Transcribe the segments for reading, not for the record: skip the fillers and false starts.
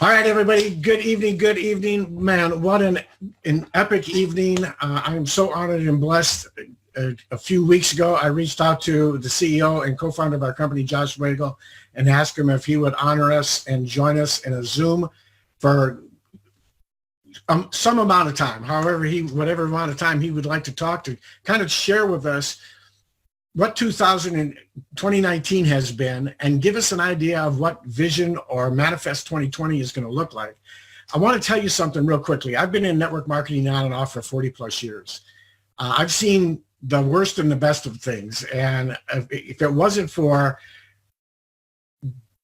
All right, everybody. Good evening. Good evening, man. What an epic evening. I'm so honored and blessed. A few weeks ago, I reached out to the CEO and co-founder of our company, Josh Zwagil, and asked him if he would honor us and join us in a Zoom for some amount of time, whatever amount of time he would like to talk, to kind of share with us what 2019 has been and give us an idea of what vision or manifest 2020 is going to look like. I want to tell you something real quickly. I've been in network marketing on and off for 40 plus years. I've seen the worst and the best of things. And if it wasn't for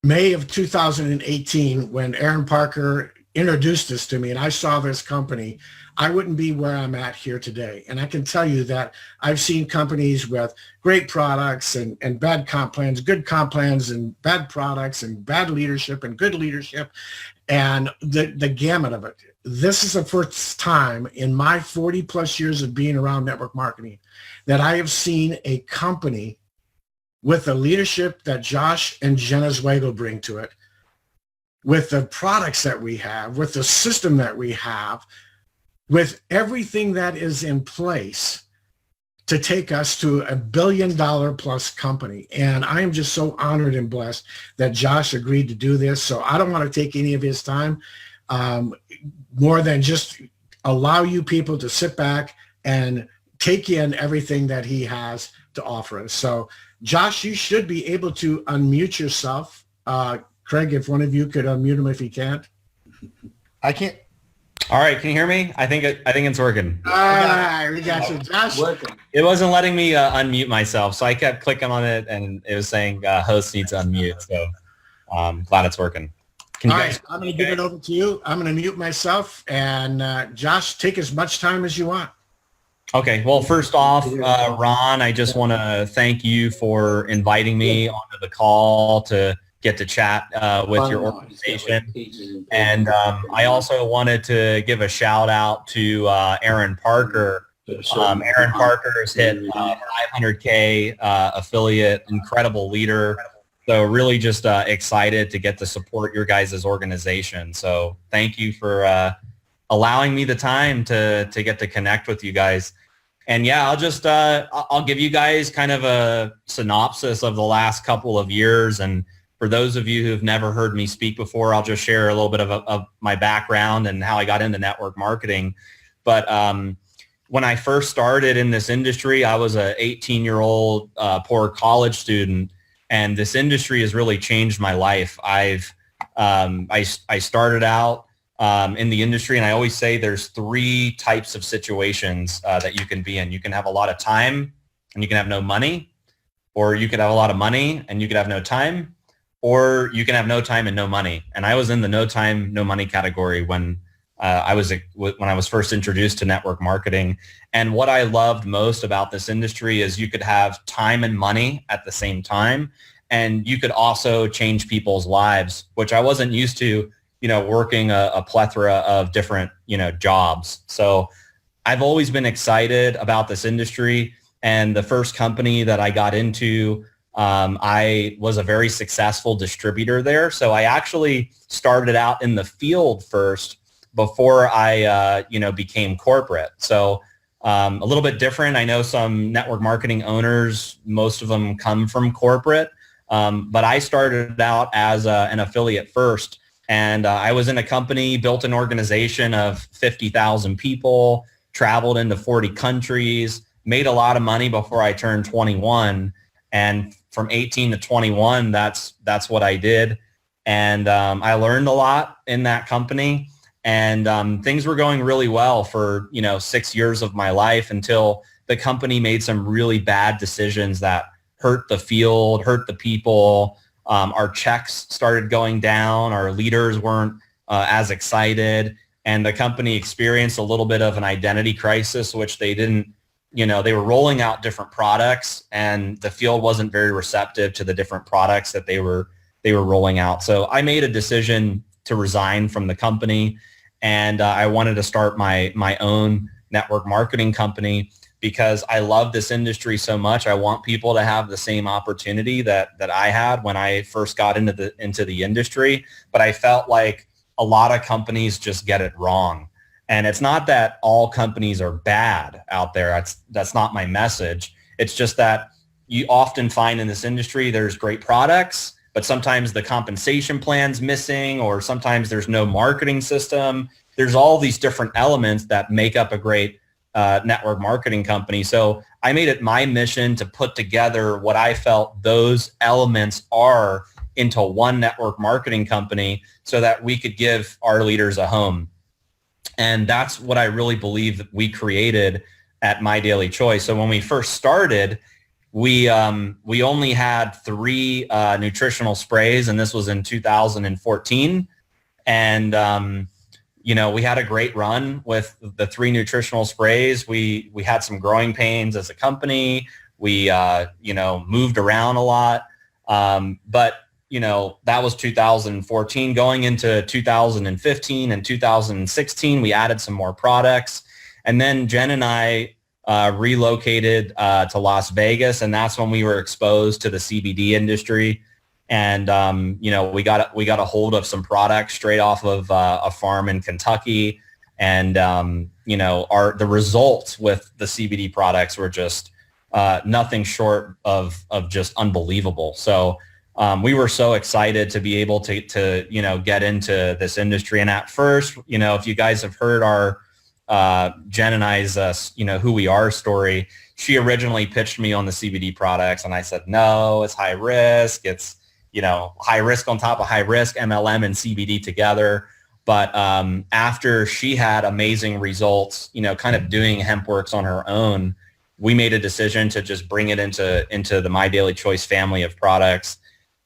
May of 2018, when Aaron Parker introduced this to me and I saw this company, I wouldn't be where I'm at here today. And I can tell you that I've seen companies with great products and bad comp plans, good comp plans and bad products and bad leadership and good leadership and the gamut of it. This is the first time in my 40 plus years of being around network marketing that I have seen a company with the leadership that Josh and Jenna Zwagil bring to it, with the products that we have, with the system that we have, with everything that is in place to take us to $1 billion plus company. And I am just so honored and blessed that Josh agreed to do this. So I don't want to take any of his time more than just allow you people to sit back and take in everything that he has to offer us. So Josh, you should be able to unmute yourself. Craig, if one of you could unmute him if he can't. I can't. All right, can you hear me? I think it's working. All right, we got you, Josh. Working. It wasn't letting me unmute myself, so I kept clicking on it, and it was saying host needs to unmute. So glad it's working. All right, I'm going to give it over to you. I'm going to mute myself, and Josh, take as much time as you want. Okay. Well, first off, Ron, I just want to thank you for inviting me onto the call to get to chat with your organization. And I also wanted to give a shout out to Aaron Parker. Aaron Parker has hit 500K affiliate, incredible leader. So really just excited to get to support your guys' organization. So thank you for allowing me the time to get to connect with you guys. And yeah, I'll give you guys kind of a synopsis of the last couple of years. And for those of you who've never heard me speak before, I'll just share a little bit of my background and how I got into network marketing. But when I first started in this industry, I was an 18-year-old poor college student, and this industry has really changed my life. I started out in the industry, and I always say there's three types of situations that you can be in. You can have a lot of time, and you can have no money, or you could have a lot of money, and you could have no time, or you can have no time and no money. And I was in the no time, no money category when I was first introduced to network marketing. And what I loved most about this industry is you could have time and money at the same time, and you could also change people's lives, which I wasn't used to, working a plethora of different, jobs. So I've always been excited about this industry. And the first company that I got into, I was a very successful distributor there. So I actually started out in the field first before I, became corporate. So a little bit different. I know some network marketing owners, most of them come from corporate, but I started out as an affiliate first. And I was in a company, built an organization of 50,000 people, traveled into 40 countries, made a lot of money before I turned 21. And from 18 to 21, that's what I did. And I learned a lot in that company. And things were going really well for, 6 years of my life until the company made some really bad decisions that hurt the field, hurt the people. Our checks started going down. Our leaders weren't as excited. And the company experienced a little bit of an identity crisis, which they didn't, they were rolling out different products, and the field wasn't very receptive to the different products that they were rolling out. So I made a decision to resign from the company, and I wanted to start my own network marketing company because I love this industry so much. I want people to have the same opportunity that I had when I first got into the industry. But I felt like a lot of companies just get it wrong. And it's not that all companies are bad out there. That's not my message. It's just that you often find in this industry there's great products, but sometimes the compensation plan's missing, or sometimes there's no marketing system. There's all these different elements that make up a great network marketing company. So I made it my mission to put together what I felt those elements are into one network marketing company so that we could give our leaders a home. And that's what I really believe that we created at MyDailyChoice. So when we first started, we only had 3 nutritional sprays, and this was in 2014. And we had a great run with the 3 nutritional sprays. We had some growing pains as a company. We moved around a lot, but that was 2014. Going into 2015 and 2016, we added some more products. And then Jen and I relocated to Las Vegas, and that's when we were exposed to the CBD industry. And, we got a hold of some products straight off of a farm in Kentucky. And, the results with the CBD products were just nothing short of just unbelievable. So we were so excited to be able to get into this industry. And at first, if you guys have heard our Jen and I's, who we are story, she originally pitched me on the CBD products. And I said, no, it's high risk. It's, high risk on top of high risk, MLM and CBD together. But after she had amazing results, kind of doing HempWorks on her own, we made a decision to just bring it into the MyDailyChoice family of products.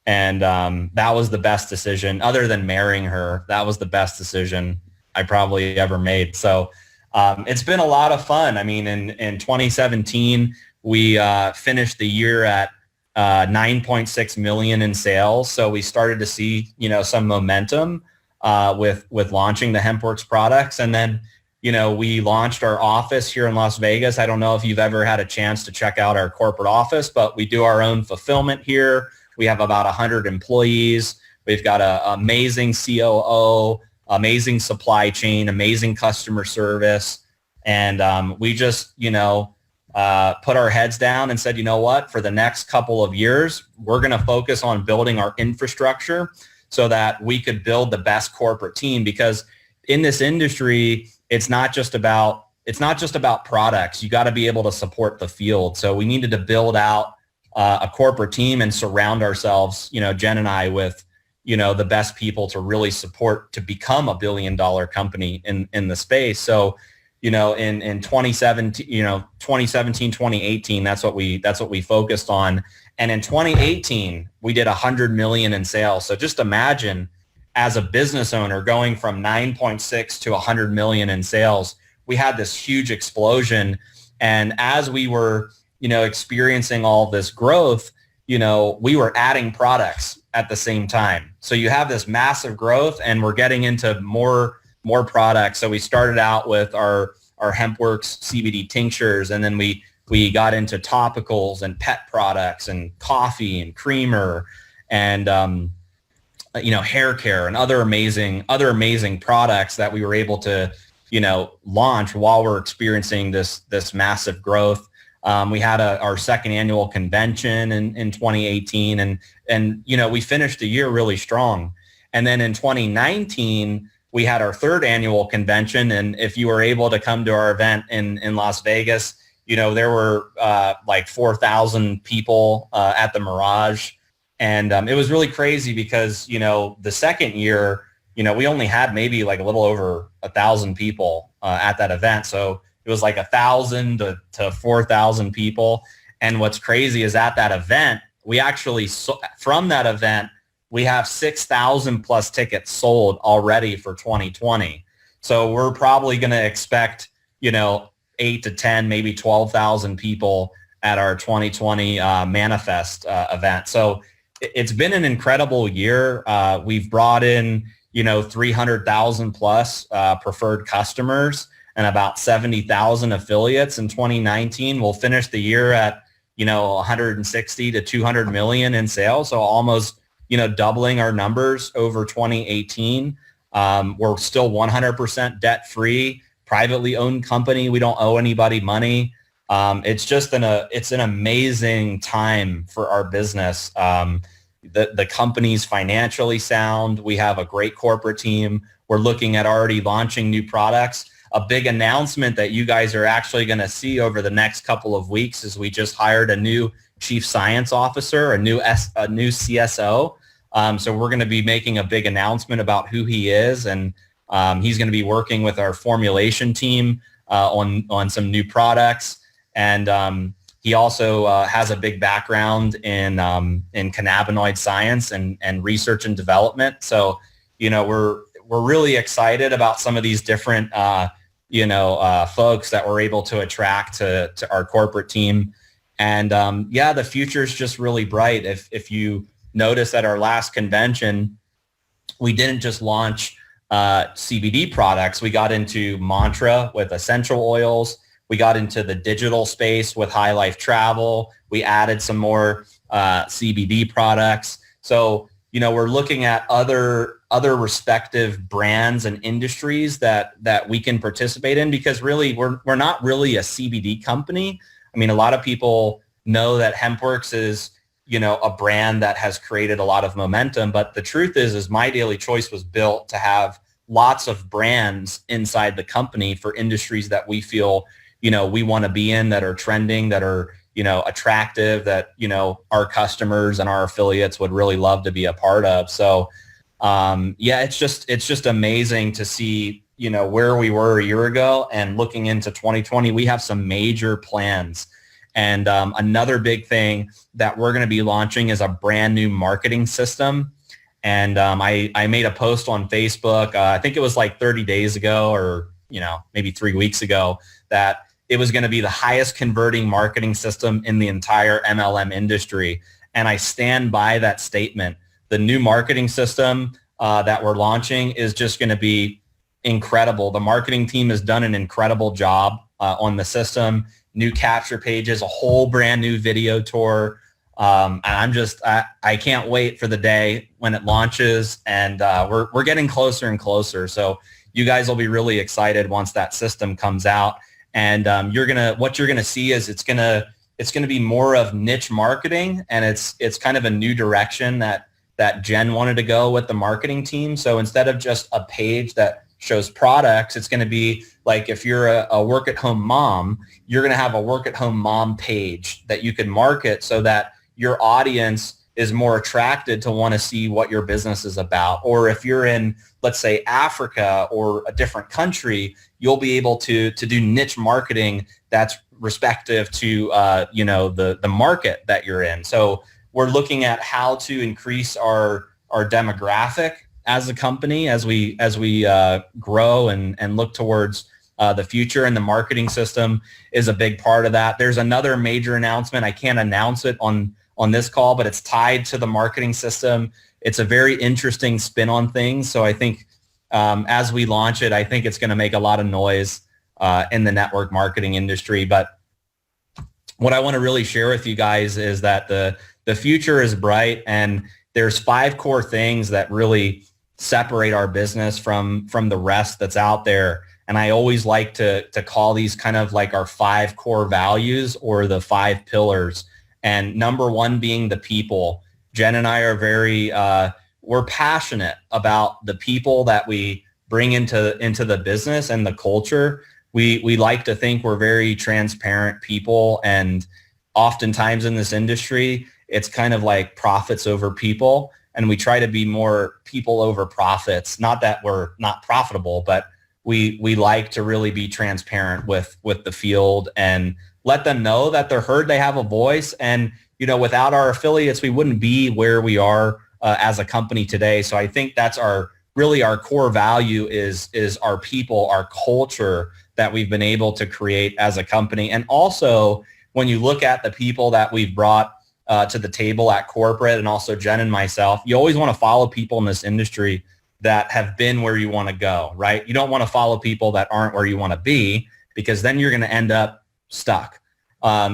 And that was the best decision. Other than marrying her, that was the best decision I probably ever made. So it's been a lot of fun. I mean, in 2017, we finished the year at 9.6 million in sales. So we started to see, some momentum with launching the HempWorks products. And then, we launched our office here in Las Vegas. I don't know if you've ever had a chance to check out our corporate office, but we do our own fulfillment here. We have about 100 employees. We've got an amazing COO, amazing supply chain, amazing customer service. And we just, put our heads down and said, you know what, for the next couple of years, we're going to focus on building our infrastructure so that we could build the best corporate team. Because in this industry, it's not just about products. You got to be able to support the field. So we needed to build out a corporate team and surround ourselves, Jen and I, with, the best people to really support to become $1 billion company in the space. So, in 2017, 2018, that's what we focused on. And in 2018, we did 100 million in sales. So just imagine, as a business owner, going from 9.6 to 100 million in sales, we had this huge explosion. And as we were, experiencing all this growth, we were adding products at the same time. So you have this massive growth, and we're getting into more products. So we started out with our HempWorks CBD tinctures, and then we got into topicals and pet products and coffee and creamer and hair care and other amazing products that we were able to launch while we're experiencing this massive growth. We had our second annual convention in 2018, and we finished the year really strong. And then in 2019, we had our third annual convention. And if you were able to come to our event in Las Vegas, there were like 4,000 people at the Mirage. And it was really crazy because, the second year, we only had maybe like a little over 1,000 people at that event. So it was like 1,000 to 4,000 people. And what's crazy is at that event, we actually, from that event, we have 6,000 plus tickets sold already for 2020. So we're probably going to expect, 8 to 10, maybe 12,000 people at our 2020 Manifest event. So it's been an incredible year. We've brought in, 300,000 plus preferred customers and about 70,000 affiliates in 2019. We'll finish the year at, 160 to 200 million in sales. So almost, doubling our numbers over 2018. We're still 100% debt free, privately owned company. We don't owe anybody money. It's just it's an amazing time for our business. The company's financially sound. We have a great corporate team. We're looking at already launching new products. A big announcement that you guys are actually going to see over the next couple of weeks is we just hired a new chief science officer, a new CSO. So we're going to be making a big announcement about who he is, and he's going to be working with our formulation team on some new products. And he also has a big background in cannabinoid science and research and development. So, we're really excited about some of these different folks that we're able to attract to our corporate team. And the future is just really bright. If you notice at our last convention, we didn't just launch CBD products. We got into mantra with essential oils. We got into the digital space with High Life Travel. We added some more CBD products. So, we're looking at other respective brands and industries that we can participate in, because really we're not really a CBD company. I mean, a lot of people know that HempWorks is, a brand that has created a lot of momentum, but the truth is MyDailyChoice was built to have lots of brands inside the company for industries that we feel, we want to be in, that are trending, that are, attractive, that, our customers and our affiliates would really love to be a part of. So, it's just amazing to see, where we were a year ago, and looking into 2020, we have some major plans. And another big thing that we're going to be launching is a brand new marketing system. And I made a post on Facebook, I think it was like 30 days ago, or, maybe 3 weeks ago, that it was going to be the highest converting marketing system in the entire MLM industry. And I stand by that statement. The new marketing system that we're launching is just going to be incredible. The marketing team has done an incredible job on the system. New capture pages, a whole brand new video tour. And I can't wait for the day when it launches, and we're getting closer and closer. So you guys will be really excited once that system comes out. And what you're gonna see is it's gonna be more of niche marketing, and it's kind of a new direction that Jen wanted to go with the marketing team. So instead of just a page that shows products, it's going to be like, if you're a work-at-home mom, you're going to have a work-at-home mom page that you can market, so that your audience is more attracted to want to see what your business is about. Or if you're in, let's say, Africa or a different country, you'll be able to do niche marketing that's respective to the market that you're in. So we're looking at how to increase our demographic as a company as we grow and look towards the future, and the marketing system is a big part of that. There's another major announcement. I can't announce it on this call, but it's tied to the marketing system. It's a very interesting spin on things. So I think as we launch it, I think it's going to make a lot of noise in the network marketing industry. But what I want to really share with you guys is that the future is bright, and there's 5 core things that really separate our business from the rest that's out there. And I always like to call these kind of like our 5 core values, or the 5 pillars. And number 1 being the people. Jen and I are we're passionate about the people that we bring into the business and the culture. We like to think we're very transparent people, and oftentimes in this industry, it's kind of like profits over people, and we try to be more people over profits. Not that we're not profitable, but we like to really be transparent with the field and let them know that they're heard, they have a voice. And, without our affiliates, we wouldn't be where we are as a company today. So I think that's our core value is our people, our culture that we've been able to create as a company. And also, when you look at the people that we've brought to the table at corporate, and also Jen and myself, you always want to follow people in this industry that have been where you want to go, right? You don't want to follow people that aren't where you want to be, because then you're going to end up stuck.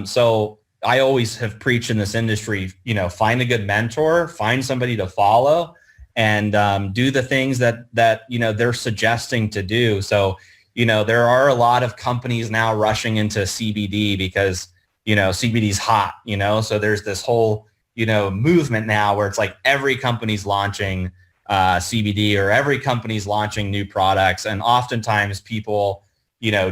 So I always have preached in this industry, find a good mentor, find somebody to follow, and do the things that they're suggesting to do. So there are a lot of companies now rushing into CBD because CBD is hot. So there's this whole movement now where it's like every company's launching CBD, or every company's launching new products, and oftentimes people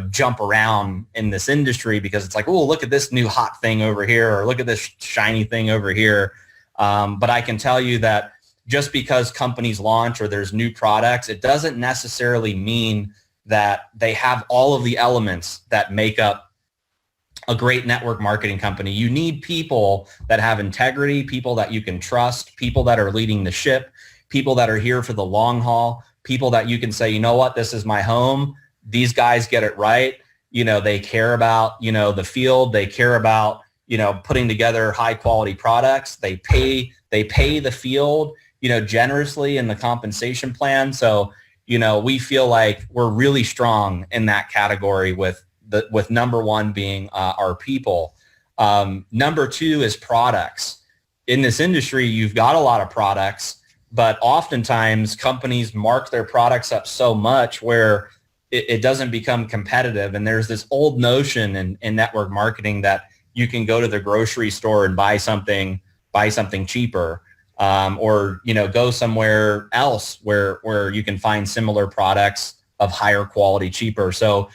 jump around in this industry because it's like, oh, look at this new hot thing over here, or look at this shiny thing over here. But I can tell you that just because companies launch or there's new products, it doesn't necessarily mean that they have all of the elements that make up a great network marketing company. You need people that have integrity, people that you can trust, people that are leading the ship, people that are here for the long haul, people that you can say, you know what, this is my home. These guys get it right. They care about, the field. They care about, putting together high quality products. They pay the field, generously in the compensation plan. So, we feel like we're really strong in that category with number one being our people. Number two is products. In this industry, you've got a lot of products, but oftentimes companies mark their products up so much where it doesn't become competitive. And there's this old notion in network marketing that you can go to the grocery store and buy something cheaper, or go somewhere else where you can find similar products of higher quality cheaper. So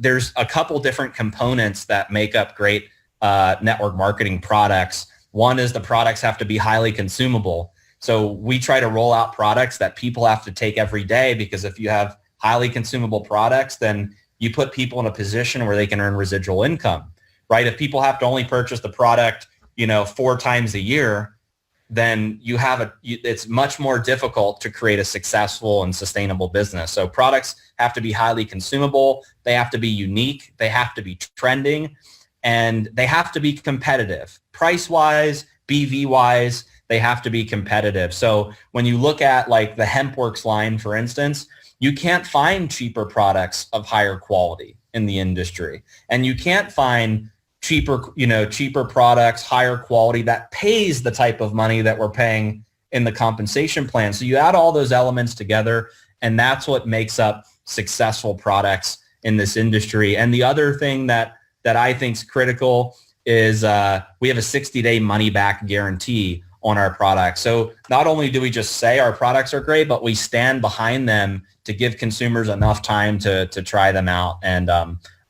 there's a couple different components that make up great network marketing products. One is the products have to be highly consumable. So we try to roll out products that people have to take every day, because if you have highly consumable products, then you put people in a position where they can earn residual income, right? If people have to only purchase the product, 4 times a year, then it's much more difficult to create a successful and sustainable business. So products have to be highly consumable. They have to be unique. They have to be trending, and they have to be competitive. Price-wise, BV-wise, they have to be competitive. So when you look at like the HempWorks line, for instance, you can't find cheaper products of higher quality in the industry, and you can't find cheaper products, higher quality that pays the type of money that we're paying in the compensation plan. So you add all those elements together, and that's what makes up successful products in this industry. And the other thing that I think is critical is we have a 60-day money-back guarantee on our products. So not only do we just say our products are great, but we stand behind them to give consumers enough time to try them out. And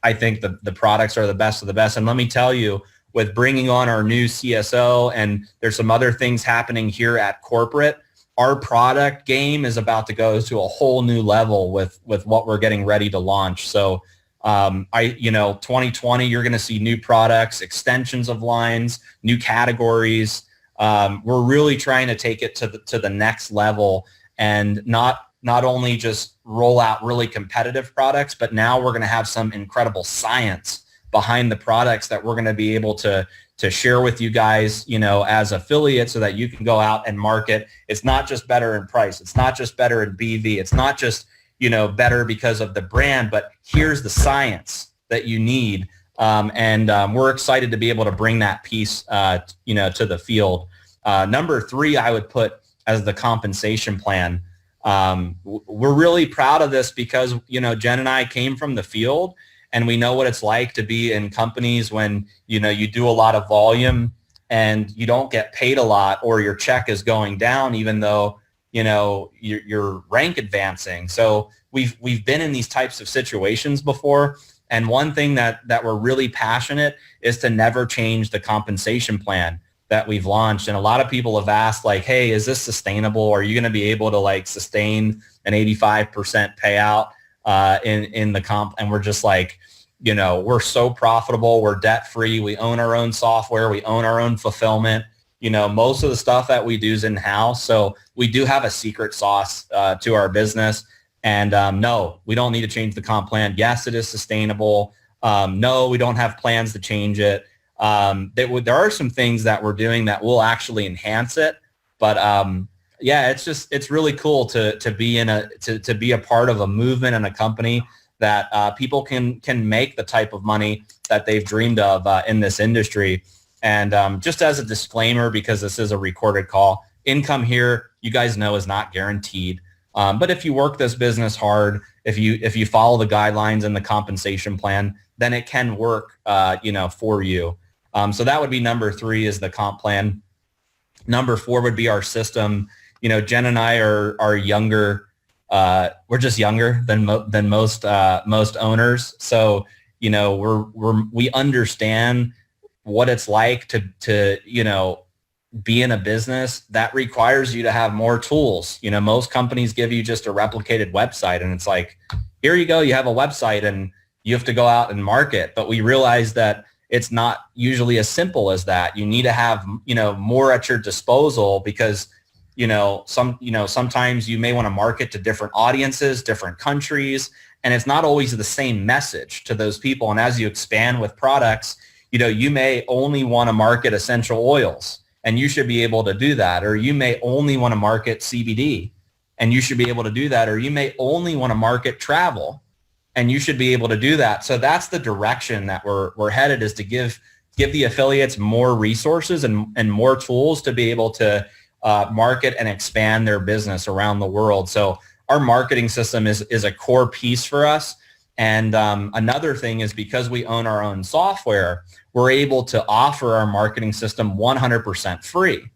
I think the products are the best of the best. And let me tell you, with bringing on our new CSO, and there's some other things happening here at corporate, our product game is about to go to a whole new level with what we're getting ready to launch. So 2020, you're going to see new products, extensions of lines, new categories. We're really trying to take it to the next level, and not only just roll out really competitive products, but now we're going to have some incredible science behind the products that we're going to be able to share with you guys, as affiliates, so that you can go out and market. It's not just better in price. It's not just better in BV. It's not just, better because of the brand, but here's the science that you need. We're excited to be able to bring that piece, to the field. Number 3, I would put as the compensation plan. We're really proud of this because, Jen and I came from the field, and we know what it's like to be in companies when, you do a lot of volume and you don't get paid a lot, or your check is going down, even though, you're rank advancing. So we've been in these types of situations before. And one thing that we're really passionate is to never change the compensation plan that we've launched. And a lot of people have asked, like, hey, is this sustainable? Are you going to be able to sustain an 85% payout in the comp? And we're just like, we're so profitable. We're debt free. We own our own software. We own our own fulfillment. Most of the stuff that we do is in-house. So we do have a secret sauce to our business. And no, we don't need to change the comp plan. Yes, it is sustainable. No, we don't have plans to change it. There are some things that we're doing that will actually enhance it, but it's really cool to be a part of a movement and a company that people can make the type of money that they've dreamed of in this industry. And just as a disclaimer, because this is a recorded call, income here, you guys know, is not guaranteed. But if you work this business hard, if you follow the guidelines and the compensation plan, then it can work, for you. So that would be number 3 is the comp plan. Number 4 would be our system. Jen and I are younger. We're just younger than most owners. So, we understand what it's like to be in a business that requires you to have more tools. Most companies give you just a replicated website, and it's like, here you go, you have a website and you have to go out and market. But we realize that it's not usually as simple as that. You need to have, more at your disposal, because, sometimes you may want to market to different audiences, different countries, and it's not always the same message to those people. And as you expand with products, you may only want to market essential oils, and you should be able to do that. Or you may only want to market CBD, and you should be able to do that. Or you may only want to market travel, and you should be able to do that. So that's the direction that we're headed, is to give the affiliates more resources and more tools to be able to market and expand their business around the world. So our marketing system is a core piece for us. And another thing is, because we own our own software, we're able to offer our marketing system 100% free.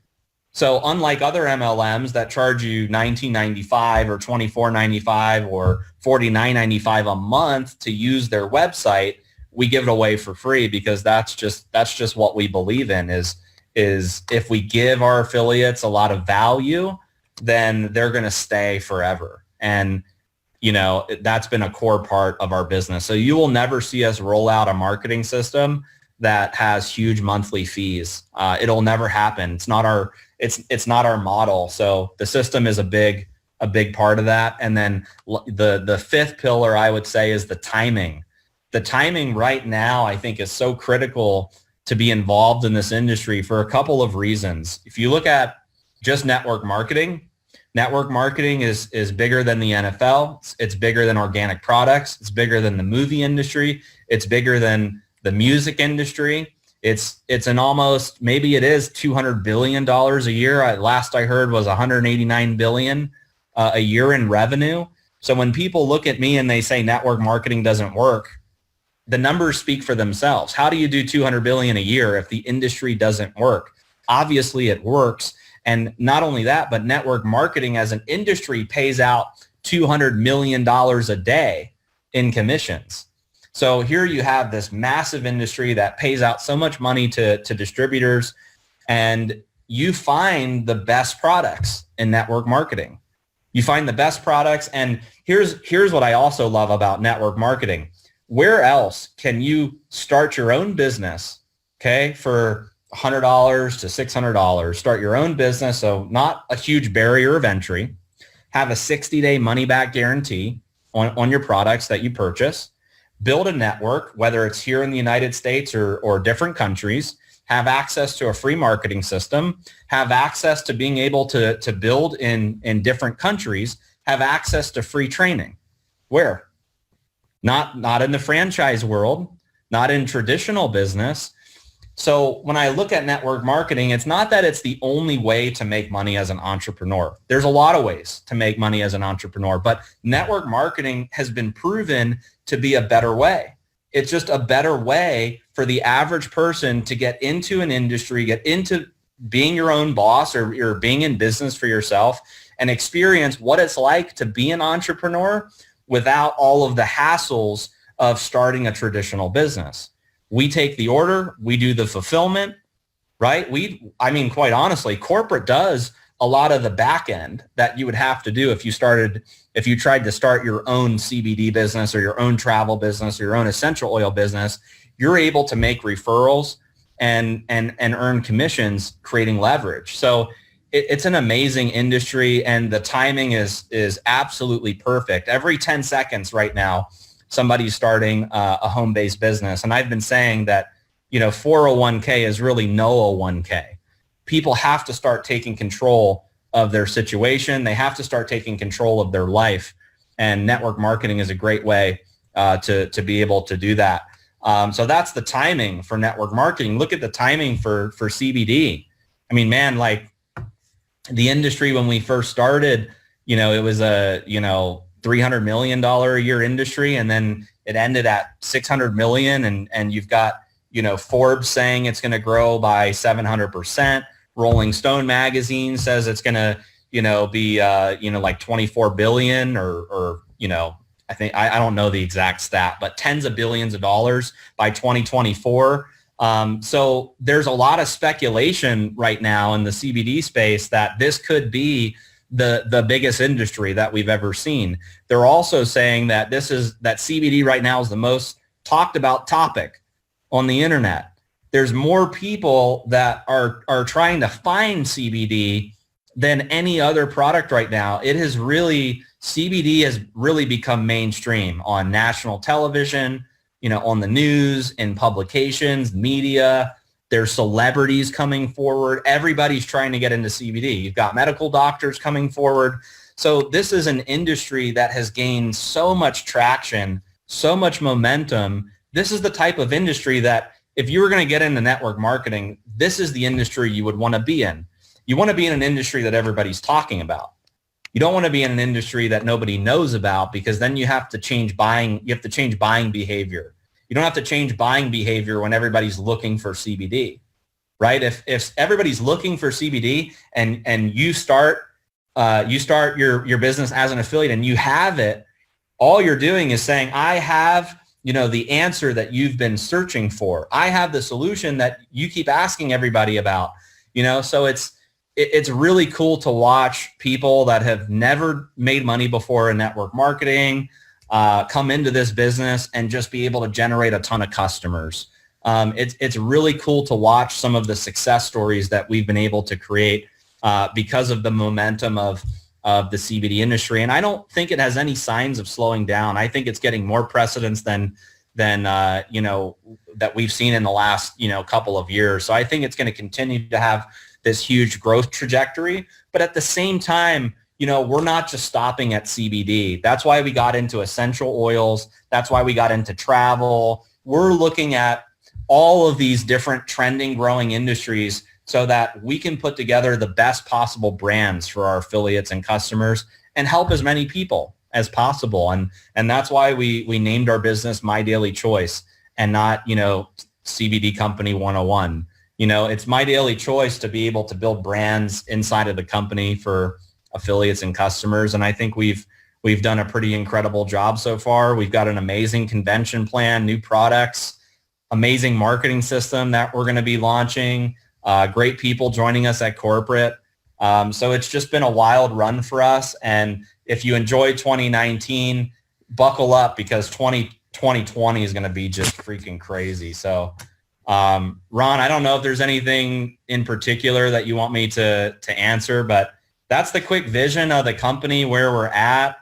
So unlike other MLMs that charge you $19.95 or $24.95 or $49.95 a month to use their website, we give it away for free, because that's just what we believe in, is if we give our affiliates a lot of value, then they're going to stay forever. And that's been a core part of our business. So you will never see us roll out a marketing system that has huge monthly fees. It'll never happen. It's not our model. So the system is a big part of that. And then the 5th pillar, I would say, is the timing. The timing right now, I think, is so critical to be involved in this industry for a couple of reasons. If you look at just network marketing is bigger than the NFL. It's bigger than organic products. It's bigger than the movie industry. It's bigger than the music industry. It's an almost, maybe it is $200 billion a year. Last I heard was $189 billion a year in revenue. So when people look at me and they say network marketing doesn't work, the numbers speak for themselves. How do you do $200 billion a year if the industry doesn't work? Obviously it works. And not only that, but network marketing as an industry pays out $200 million a day in commissions. So here you have this massive industry that pays out so much money to distributors, and you find the best products in network marketing. You find the best products, and here's what I also love about network marketing. Where else can you start your own business, okay, for $100 to $600, start your own business, so not a huge barrier of entry, have a 60-day money-back guarantee on your products that you purchase, build a network, whether it's here in the United States or different countries, have access to a free marketing system, have access to being able to build in different countries, have access to free training. Where? Not in the franchise world, not in traditional business. So when I look at network marketing, it's not that it's the only way to make money as an entrepreneur. There's a lot of ways to make money as an entrepreneur, but network marketing has been proven to be a better way. It's just a better way for the average person to get into an industry, get into being your own boss or being in business for yourself, and experience what it's like to be an entrepreneur without all of the hassles of starting a traditional business. We take the order, we do the fulfillment, right? Quite honestly, corporate does a lot of the back end that you would have to do if you tried to start your own CBD business or your own travel business or your own essential oil business. You're able to make referrals and earn commissions, creating leverage. So it's an amazing industry, and the timing is absolutely perfect. Every 10 seconds right now, somebody's starting a home-based business. And I've been saying that, 401k is really no 1K. People have to start taking control of their situation. They have to start taking control of their life. And network marketing is a great way to be able to do that. So that's the timing for network marketing. Look at the timing for CBD. the industry when we first started, it was a, $300 million a year industry, and then it ended at 600 million. And you've got, Forbes saying it's going to grow by 700%. Rolling Stone magazine says it's going to, be, like 24 billion or I don't know the exact stat, but tens of billions of dollars by 2024. So there's a lot of speculation right now in the CBD space that this could be the biggest industry that we've ever seen. They're also saying that that CBD right now is the most talked about topic on the internet. There's more people that are trying to find CBD than any other product right now. CBD has really become mainstream on national television, on the news, in publications, media. There's celebrities coming forward. Everybody's trying to get into CBD. You've got medical doctors coming forward. So this is an industry that has gained so much traction, so much momentum. This is the type of industry that if you were going to get into network marketing, this is the industry you would want to be in. You want to be in an industry that everybody's talking about. You don't want to be in an industry that nobody knows about, because then you have to change buying. You have to change buying behavior. You don't have to change buying behavior when everybody's looking for CBD, right? If everybody's looking for CBD and you start your business as an affiliate and you have it, all you're doing is saying, I have, the answer that you've been searching for. I have the solution that you keep asking everybody about, so it's really cool to watch people that have never made money before in network marketing come into this business and just be able to generate a ton of customers. It's really cool to watch some of the success stories that we've been able to create because of the momentum of the CBD industry. And I don't think it has any signs of slowing down. I think it's getting more precedence than that we've seen in the last, couple of years. So I think it's going to continue to have this huge growth trajectory. But at the same time, we're not just stopping at CBD. That's why we got into essential oils. That's why we got into travel. We're looking at all of these different trending, growing industries so that we can put together the best possible brands for our affiliates and customers and help as many people as possible. And that's why we named our business MyDailyChoice and not, CBD Company 101. It's MyDailyChoice to be able to build brands inside of the company for affiliates and customers. And I think we've done a pretty incredible job so far. We've got an amazing convention plan, new products, amazing marketing system that we're going to be launching, great people joining us at corporate. So it's just been a wild run for us. And if you enjoyed 2019, buckle up, because 2020 is going to be just freaking crazy. So Ron, I don't know if there's anything in particular that you want me to answer, but that's the quick vision of the company, where we're at,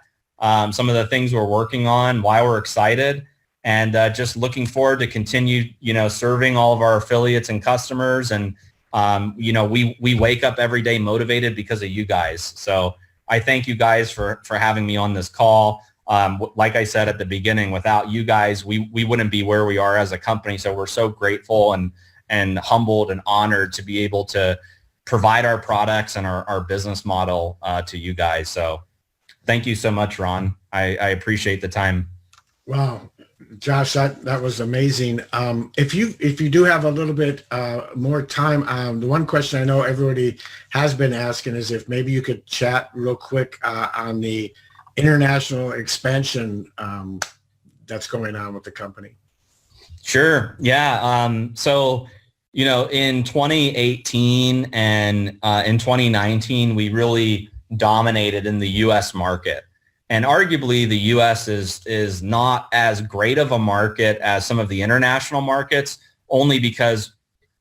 some of the things we're working on, why we're excited, and just looking forward to continue, serving all of our affiliates and customers. And, we wake up every day motivated because of you guys. So I thank you guys for having me on this call. Like I said at the beginning, without you guys, we wouldn't be where we are as a company. So we're so grateful and humbled and honored to be able to provide our products and our business model to you guys. So thank you so much, Ron. I appreciate the time. Wow. Josh, that was amazing. If you do have a little bit more time, the one question I know everybody has been asking is if maybe you could chat real quick on the international expansion that's going on with the company. Sure. Yeah. So, in 2018 and in 2019, we really dominated in the U.S. market. And arguably, the U.S. is not as great of a market as some of the international markets, only because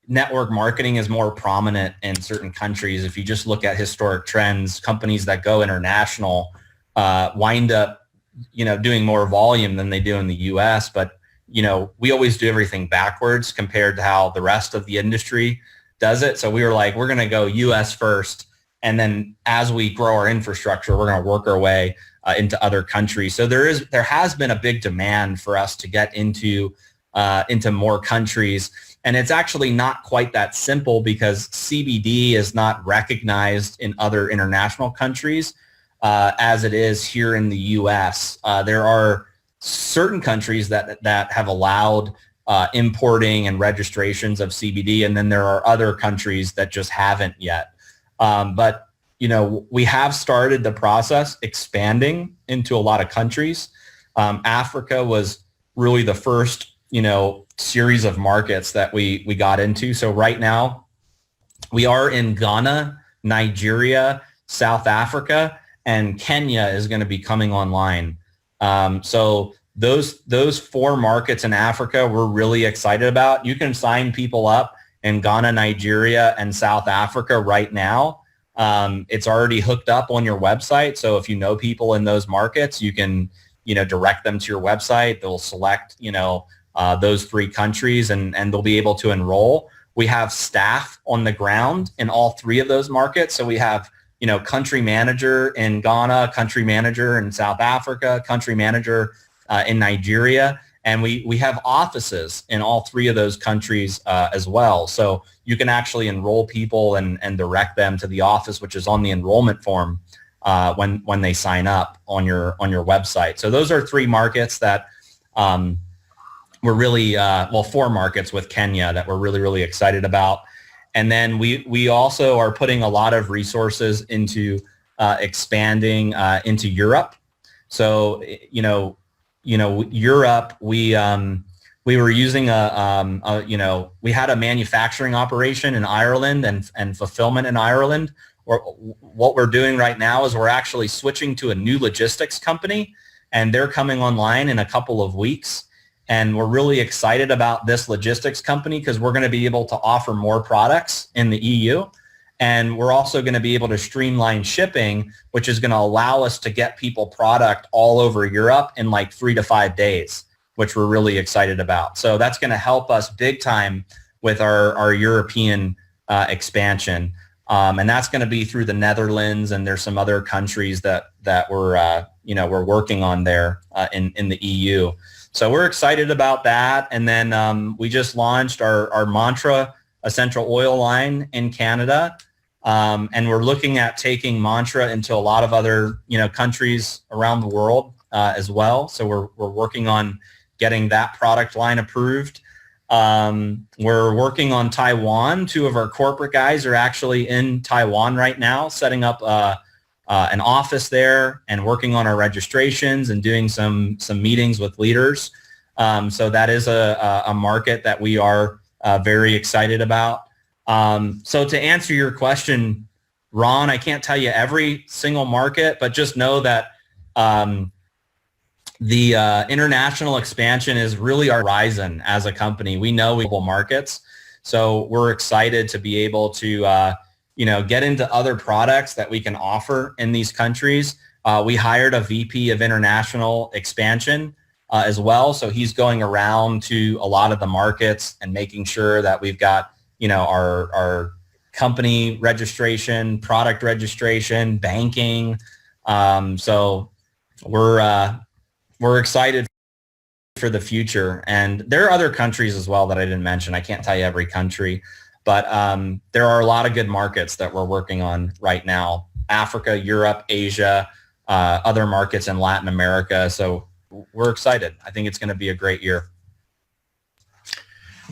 network marketing is more prominent in certain countries. If you just look at historic trends, companies that go international wind up, doing more volume than they do in the U.S. But, we always do everything backwards compared to how the rest of the industry does it. So we were like, we're going to go U.S. first. And then as we grow our infrastructure, we're going to work our way into other countries. So there has been a big demand for us to get into more countries. And it's actually not quite that simple because CBD is not recognized in other international countries as it is here in the U.S. There are certain countries that have allowed importing and registrations of CBD, and then there are other countries that just haven't yet. But we have started the process expanding into a lot of countries. Africa was really the first, series of markets that we got into. So right now we are in Ghana, Nigeria, South Africa, and Kenya is going to be coming online. So those 4 markets in Africa we're really excited about. You can sign people up in Ghana, Nigeria, and South Africa right now. It's already hooked up on your website. So if you know people in those markets, you can, direct them to your website. They'll select, those 3 countries and they'll be able to enroll. We have staff on the ground in all 3 of those markets. So we have, country manager in Ghana, country manager in South Africa, country manager in Nigeria. And we have offices in all 3 of those countries as well. So you can actually enroll people and direct them to the office, which is on the enrollment form when they sign up on your website. So those are 3 markets that we're really, 4 markets with Kenya that we're really, really excited about. And then we also are putting a lot of resources into expanding into Europe. So, Europe, we were using we had a manufacturing operation in Ireland and fulfillment in Ireland. What we're doing right now is we're actually switching to a new logistics company, and they're coming online in a couple of weeks. And we're really excited about this logistics company because we're going to be able to offer more products in the EU. And we're also going to be able to streamline shipping, which is going to allow us to get people product all over Europe in like 3 to 5 days, which we're really excited about. So that's going to help us big time with our European expansion. And that's going to be through the Netherlands, and there's some other countries that we're working on there in the EU. So we're excited about that. And then we just launched our Mantra essential oil line in Canada. And we're looking at taking Mantra into a lot of other, countries around the world as well. So we're working on getting that product line approved. We're working on Taiwan. 2 of our corporate guys are actually in Taiwan right now, setting up an office there and working on our registrations and doing some meetings with leaders. So that is a market that we are very excited about. So to answer your question, Ron, I can't tell you every single market, but just know that the international expansion is really our horizon as a company. We know global markets, so we're excited to be able to get into other products that we can offer in these countries. We hired a VP of international expansion as well. So he's going around to a lot of the markets and making sure that we've got, our company registration, product registration, banking. So we're excited for the future. And there are other countries as well that I didn't mention. I can't tell you every country. But there are a lot of good markets that we're working on right now. Africa, Europe, Asia, other markets in Latin America. So we're excited. I think it's going to be a great year.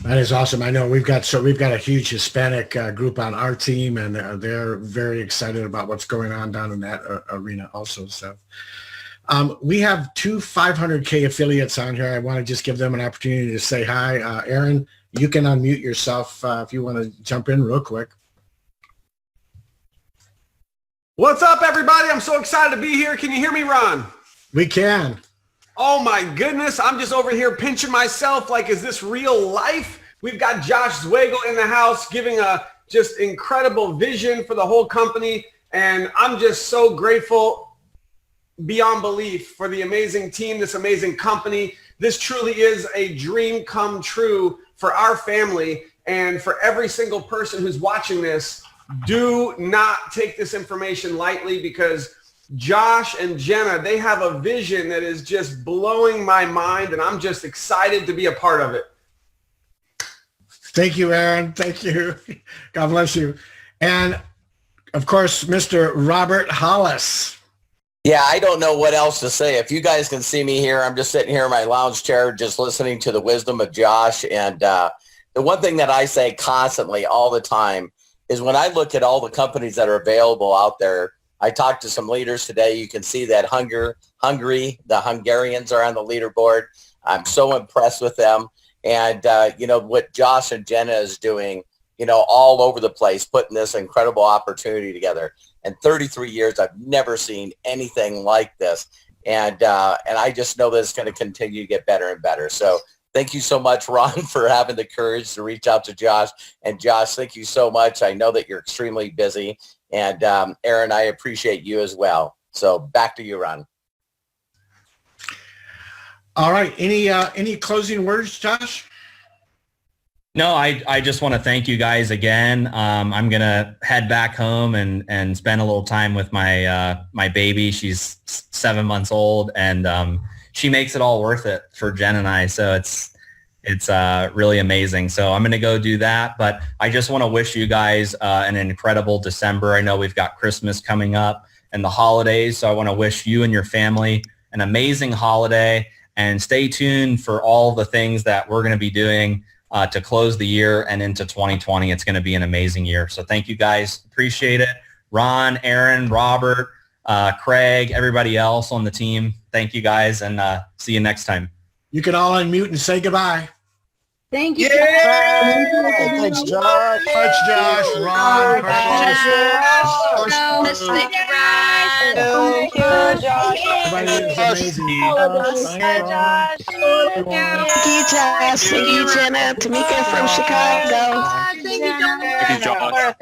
That is awesome. I know we've got a huge Hispanic group on our team, and they're very excited about what's going on down in that arena also. So we have 2 500K affiliates on here. I want to just give them an opportunity to say hi. Aaron, you can unmute yourself if you want to jump in real quick. What's up, everybody? I'm so excited to be here. Can you hear me, Ron? We can. Oh my goodness, I'm just over here pinching myself like, is this real life? We've got Josh Zwagil in the house giving a just incredible vision for the whole company. And I'm just so grateful beyond belief for the amazing team, this amazing company. This truly is a dream come true for our family and for every single person who's watching this. Do not take this information lightly, because Josh and Jenna, they have a vision that is just blowing my mind, and I'm just excited to be a part of it. Thank you, Aaron. Thank you. God bless you. And of course, Mr. Robert Hollis. Yeah, I don't know what else to say. If you guys can see me here, I'm just sitting here in my lounge chair, just listening to the wisdom of Josh. And the one thing that I say constantly all the time is when I look at all the companies that are available out there, I talked to some leaders today. You can see that Hungary, the Hungarians are on the leaderboard. I'm so impressed with them. And, what Josh and Jenna is doing, all over the place, putting this incredible opportunity together. In 33 years, I've never seen anything like this. And I just know that it's going to continue to get better and better. So thank you so much, Ron, for having the courage to reach out to Josh. And Josh, thank you so much. I know that you're extremely busy. And Aaron, I appreciate you as well. So back to you, Ron. All right. Any closing words, Josh? No, I just want to thank you guys again. I'm going to head back home and spend a little time with my baby. She's 7 months old, and she makes it all worth it for Jen and I. So it's really amazing. So I'm going to go do that. But I just want to wish you guys an incredible December. I know we've got Christmas coming up and the holidays. So I want to wish you and your family an amazing holiday, and stay tuned for all the things that we're going to be doing to close the year and into 2020. It's going to be an amazing year. So thank you guys. Appreciate it. Ron, Aaron, Robert, Craig, everybody else on the team. Thank you guys, and see you next time. You can all unmute and say goodbye. Thank you. Thanks, Josh. Thanks, Josh. Ron. Thank you, Ron. Thank you, Josh. Everybody is amazing. Thank you, Josh. Thank you, Jenna. Tamika from Chicago. Thank you, Josh. Thank you, Josh.